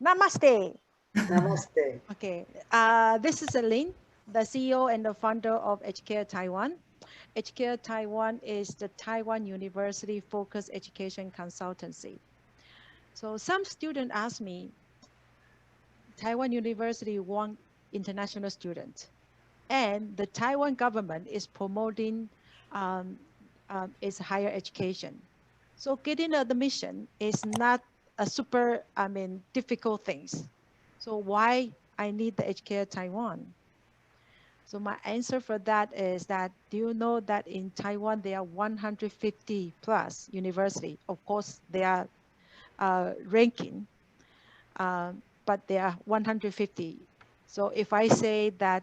Namaste. Namaste. Okay, this is Lin, the CEO and the founder of EduCare Taiwan. EduCare Taiwan is the Taiwan University focused education consultancy. So some students ask me, Taiwan University want international students, and the Taiwan government is promoting um, its higher education. So getting admission is not a super, difficult things. So why I need the HK Taiwan? So my answer for that is that, do you know that in Taiwan there are 150 plus university? Of course, they are ranking, but there are 150. So if I say that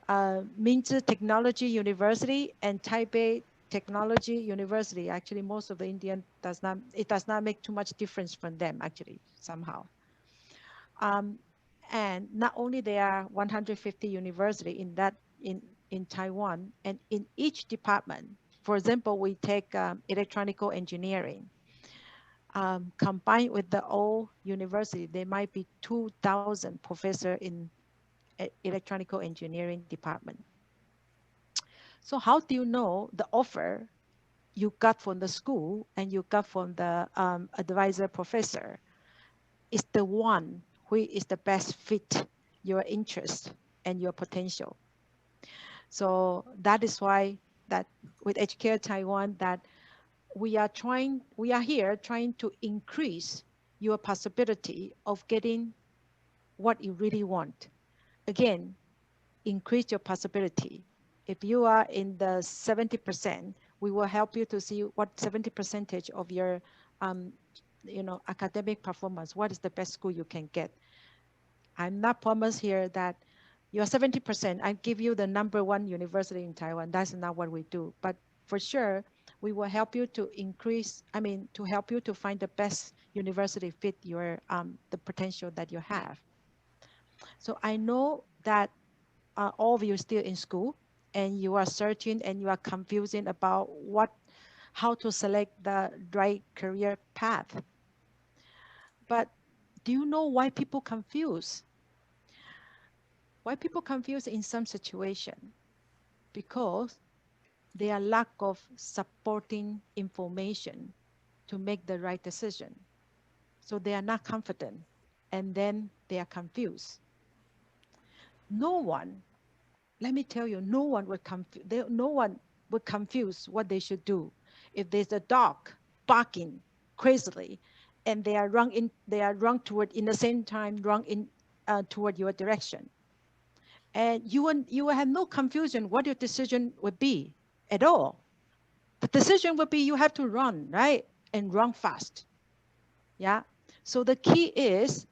Minzu Technology University and Taipei Technology University, actually most of the Indian does not make too much difference from them actually somehow. Um, and not only there are 150 university in Taiwan, and in each department, for example, we take electronical engineering, combined with the old university, there might be 2,000 professor in electronical engineering department. So how do you know the offer you got from the school and you got from the advisor professor is the one who is the best fit your interest and your potential? So that is why that with educare taiwan that we are here trying to increase your possibility of getting what you really want. Again, increase your possibility. If you are in the 70%, we will help you to see what 70 percentage of your um, academic performance, what is the best school you can get. I'm not promised here that you're 70%. I give you the number one university in Taiwan. That's not what we do. But for sure, we will help you to increase, to help you to find the best university fit your the potential that you have. So I know that all of you still in school and you are searching and you are confusing about how to select the right career path. But do you know why people confuse? Why people confuse in some situation? Because they are lack of supporting information to make the right decision. So they are not confident and then they are confused. No one, let me tell you, no one would confuse what they should do. If there's a dog barking crazily and they are run toward in the same time run in toward your direction, and you will have no confusion what your decision would be at all. The decision would be you have to run, right? And run fast. Yeah. So the key is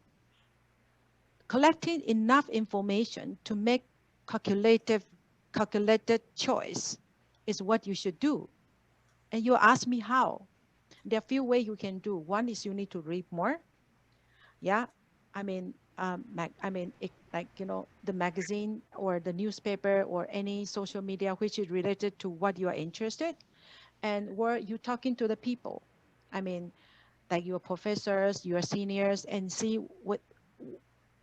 collecting enough information to make calculative calculated choice is what you should do. And you ask me how. There are a few ways you can do. One is you need to read more. Yeah. Like, the magazine or the newspaper or any social media which is related to what you are interested, and where you talking to the people. I mean, like your professors, your seniors, and see what,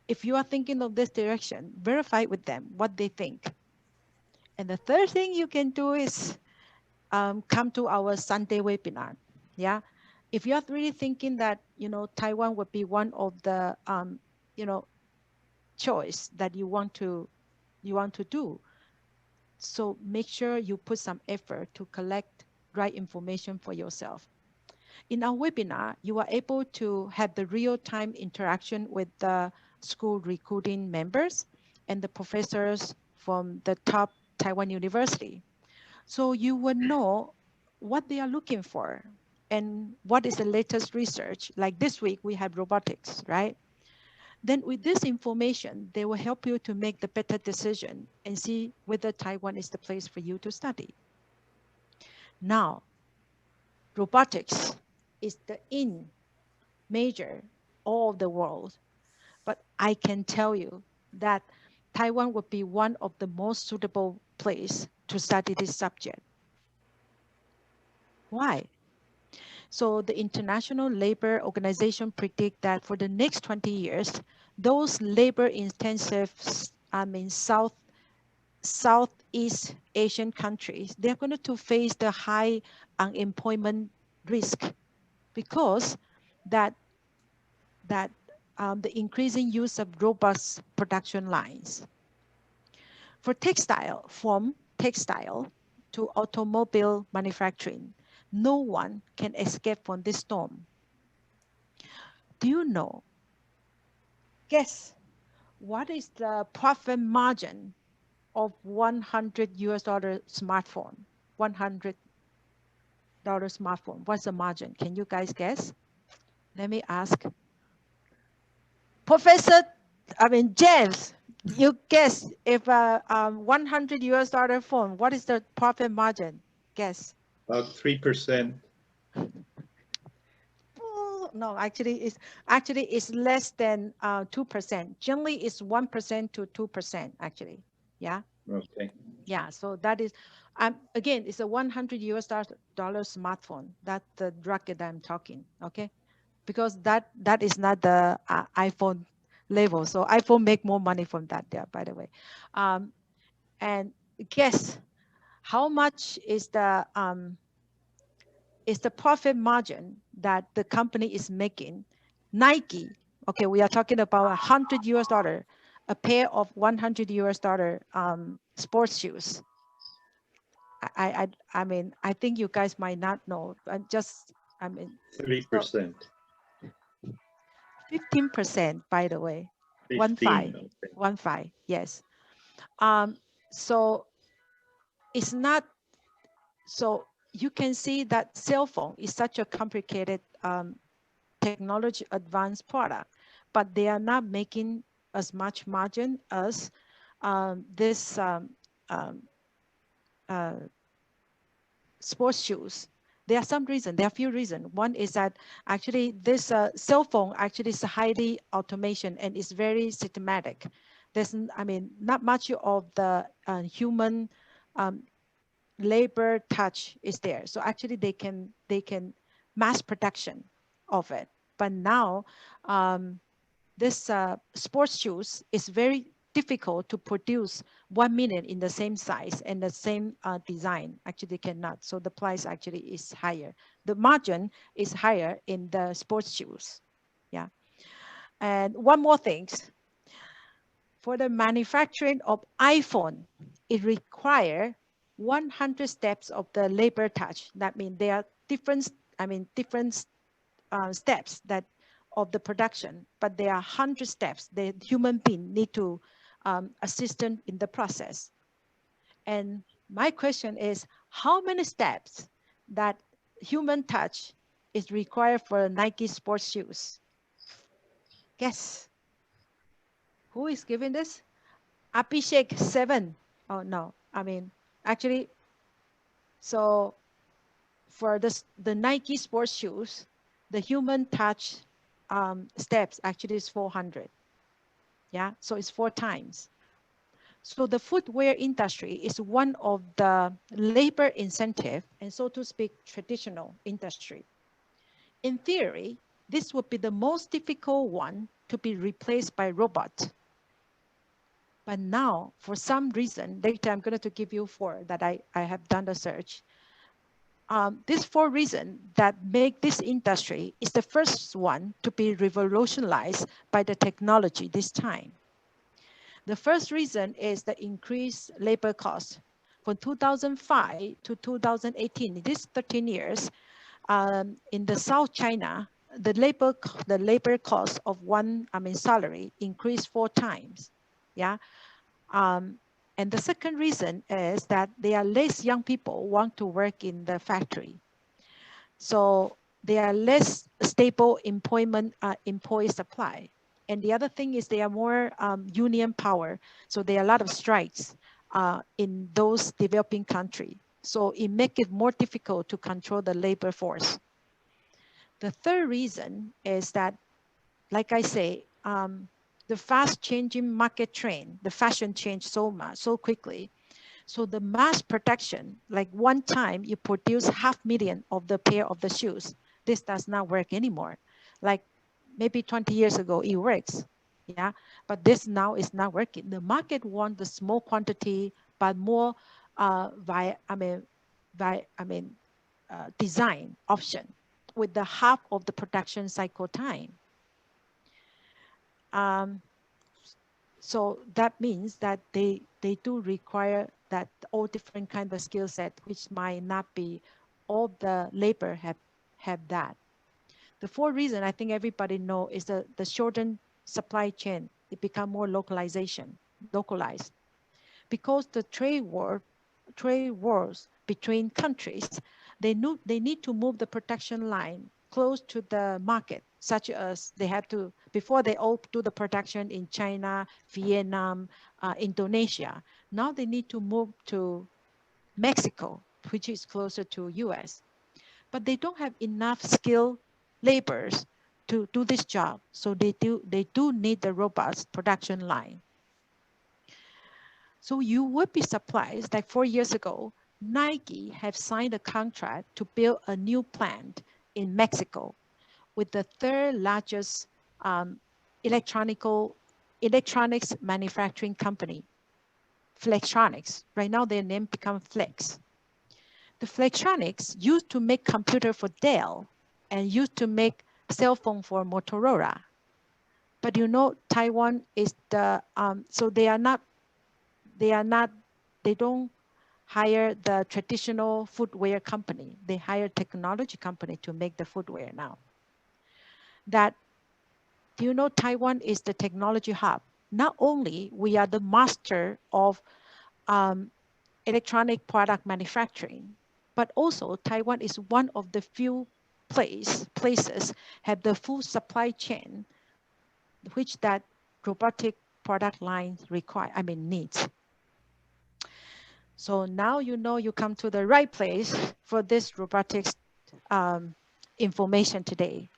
if you are thinking of this direction, verify with them what they think. And the third thing you can do is come to our Sunday webinar. Yeah. If you're really thinking that, Taiwan would be one of the, you know, choice that you want to do. So make sure you put some effort to collect right information for yourself. In our webinar, you are able to have the real-time interaction with the school recruiting members and the professors from the top Taiwan University. So you will know what they are looking for and what is the latest research. Like this week, we have robotics, right? Then with this information, they will help you to make the better decision and see whether Taiwan is the place for you to study. Now, robotics is the in major all of the world, but I can tell you that Taiwan would be one of the most suitable place to study this subject. Why? So the International Labor Organization predict that for the next 20 years, those labor intensive, Southeast Asian countries, they're going to face the high unemployment risk because that that the increasing use of robust production lines. For textile, from textile to automobile manufacturing, no one can escape from this storm. Do you know? Guess what is the profit margin of 100 US dollar smartphone? $100 smartphone. What's the margin? Can you guys guess? Let me ask. Professor, James, you guess if 100 US dollar phone, what is the profit margin? Guess. About 3%. Oh, no, actually it's less than 2%. Generally, it's 1% to 2%. Actually, yeah, Okay. yeah. So that is, again, it's a 100 US dollar smartphone. That's the bracket that I'm talking. Okay, because that is not the iPhone level. So iPhone make more money from that. Yeah, by the way, um, and guess how much is the profit margin that the company is making. Nike, okay, we are talking about 100 US dollar, a pair of 100 US dollar sports shoes. I think you guys might not know, but just, I mean, so 3%. 15%, by the way, 15. Okay. 1 5, yes. Um, so it's not, so you can see that cell phone is such a complicated technology advanced product, but they are not making as much margin as this um, uh, sports shoes. There are some reason. There are a few reasons. One is that actually this cell phone actually is highly automation and is very systematic. There's, not much of the human um, labor touch is there. So actually they can mass production of it. But now this sports shoes is very difficult to produce 1 million in the same size and the same design. Actually, they cannot. So the price actually is higher. The margin is higher in the sports shoes. Yeah. And one more thing, for the manufacturing of iPhone, it require 100 steps of the labor touch. That means there are different steps that of the production, but there are 100 steps the human being need to assist in the process. And my question is, how many steps that human touch is required for Nike sports shoes? Guess. Who is giving this? Abhishek 7. Oh no, actually, so for the Nike sports shoes, the human touch steps actually is 400. Yeah, so it's 4 times. So the footwear industry is one of the labor incentive and, so to speak, traditional industry. In theory, this would be the most difficult one to be replaced by robot. But now, for some reason, later I'm going to give you 4 that I have done the search. These 4 reasons that make this industry is the first one to be revolutionized by the technology this time. The first reason is the increased labor cost. From 2005 to 2018, this 13 years, in the South China, the labor cost of salary increased 4 times. Yeah. And the second reason is that there are less young people want to work in the factory. So there are less stable employee supply. And the other thing is there are more union power. So there are a lot of strikes in those developing countries. So it makes it more difficult to control the labor force. The third reason is that, like I say, the fast changing market trend, the fashion changed so much, so quickly. So the mass production, like one time you produce 500,000 of the pair of the shoes, this does not work anymore. Like maybe 20 years ago, it works. Yeah, but this now is not working. The market wants the small quantity, but more design option with the half of the production cycle time. Um, so that means that they do require that all different kind of skill set, which might not be all the labor have that. The fourth reason I think everybody know is the shortened supply chain. It become more localized because the trade wars between countries, they need to move the production line close to the market, such as they have to before they all do the production in China, Vietnam, Indonesia. Now they need to move to Mexico, which is closer to US, but they don't have enough skilled laborers to do this job. So they do need the robust production line. So you would be surprised that 4 years ago, Nike have signed a contract to build a new plant in Mexico with the third largest um, electronical electronics manufacturing company, Flextronics. Right now their name become Flex. The Flextronics used to make computer for Dell and used to make cell phone for Motorola. But Taiwan is so they are not, they don't hire the traditional footwear company. They hire technology company to make the footwear now. That, Taiwan is the technology hub. Not only we are the master of um, electronic product manufacturing, but also Taiwan is one of the few places have the full supply chain, which that robotic product lines needs. So now you come to the right place for this robotics information today.